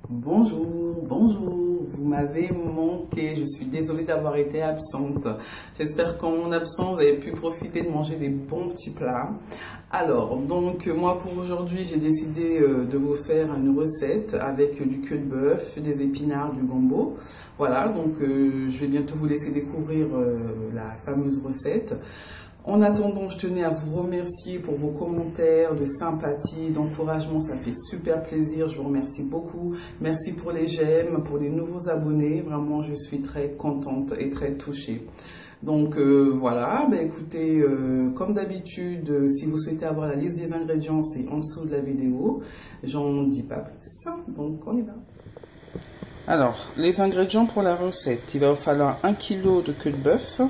Bonjour, bonjour, vous m'avez manqué, je suis désolée d'avoir été absente. J'espère qu'en mon absence, vous avez pu profiter de manger des bons petits plats. Alors, donc moi pour aujourd'hui, j'ai décidé de vous faire une recette avec du queue de bœuf, des épinards, du gombo. Voilà, donc je vais bientôt vous laisser découvrir la fameuse recette. En attendant, je tenais à vous remercier pour vos commentaires de sympathie, d'encouragement, ça fait super plaisir, je vous remercie beaucoup. Merci pour les j'aime, pour les nouveaux abonnés, vraiment je suis très contente et très touchée. Donc voilà, écoutez, comme d'habitude, si vous souhaitez avoir la liste des ingrédients, c'est en dessous de la vidéo. J'en dis pas plus, donc on y va. Alors, les ingrédients pour la recette, il va vous falloir 1 kg de queue de bœuf,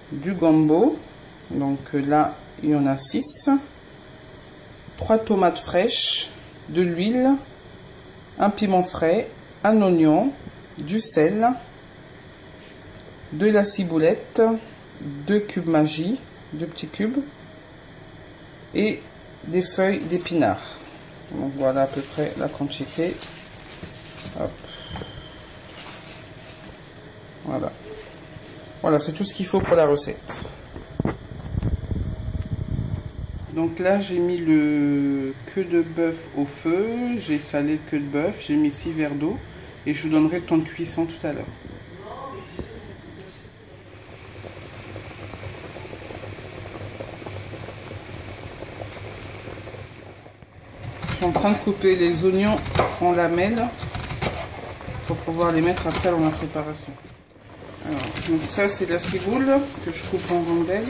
du gombo, donc là il y en a 6, 3 tomates fraîches, de l'huile, un piment frais, un oignon, du sel, de la ciboulette, 2 cubes Maggi, 2 petits cubes, et des feuilles d'épinards. Donc voilà à peu près la quantité. Hop. Voilà. Voilà, c'est tout ce qu'il faut pour la recette. Donc là, j'ai mis le queue de bœuf au feu, j'ai salé le queue de bœuf, j'ai mis 6 verres d'eau et je vous donnerai le temps de cuisson tout à l'heure. Je suis en train de couper les oignons en lamelles pour pouvoir les mettre après dans la préparation. Alors, donc ça c'est la ciboule que je coupe en rondelles.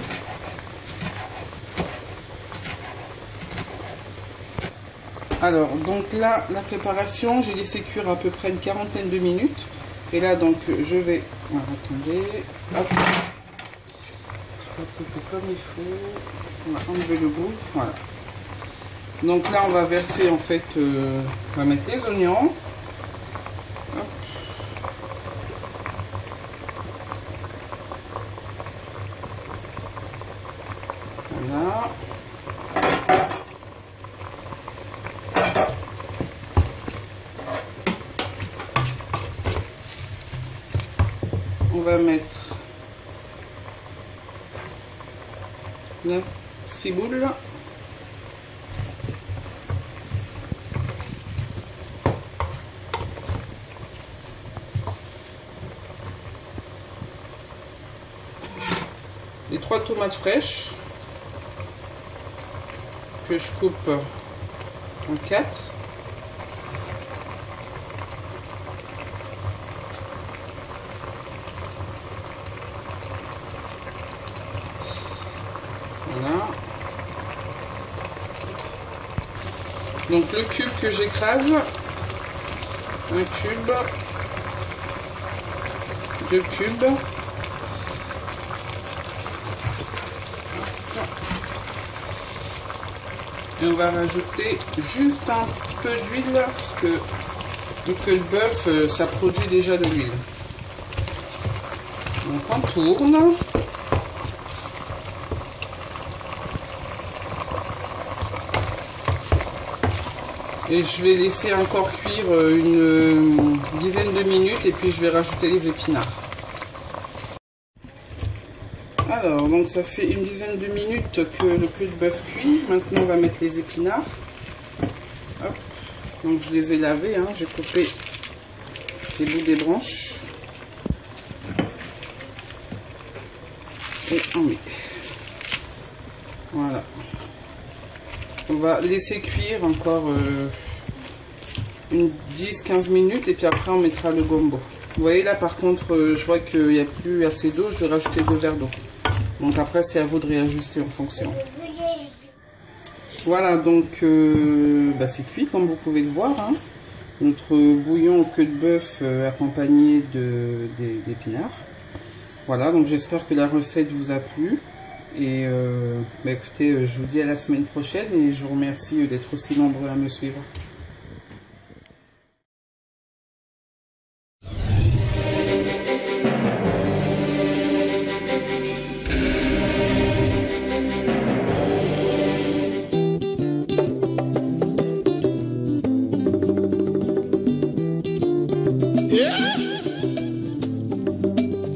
Alors donc là la préparation, j'ai laissé cuire à peu près une quarantaine de minutes. Et là donc je vais, alors, attendez, hop, je vais couper comme il faut. On va enlever le bout, voilà. Donc là on va verser en fait, on va mettre les oignons. Hop. Voilà. On va mettre la ciboule. Les 3 tomates fraîches que je coupe en 4. Voilà. Donc le cube que j'écrase, un cube, 2 cubes. Et on va rajouter juste un peu d'huile parce que le queue de bœuf, ça produit déjà de l'huile. Donc on tourne. Et je vais laisser encore cuire une dizaine de minutes et puis je vais rajouter les épinards. Alors, donc ça fait une dizaine de minutes que le queue de bœuf cuit. Maintenant, on va mettre les épinards. Hop. Donc, je les ai lavés, j'ai coupé les bouts des branches. Et on met. Voilà. On va laisser cuire encore une 10-15 minutes et puis après, on mettra le gombo. Vous voyez là, par contre, je vois qu'il n'y a plus assez d'eau. Je vais rajouter 2 verres d'eau. Donc après, c'est à vous de réajuster en fonction. Voilà, donc c'est cuit comme vous pouvez le voir. Notre bouillon queue de bœuf accompagné d'épinards. Voilà, donc j'espère que la recette vous a plu. Et écoutez, je vous dis à la semaine prochaine et je vous remercie d'être aussi nombreux à me suivre.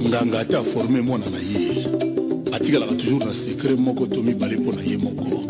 nganga ata formé mwana na ye atikalaka toujours na secret moko to mibale mpo na ye moko.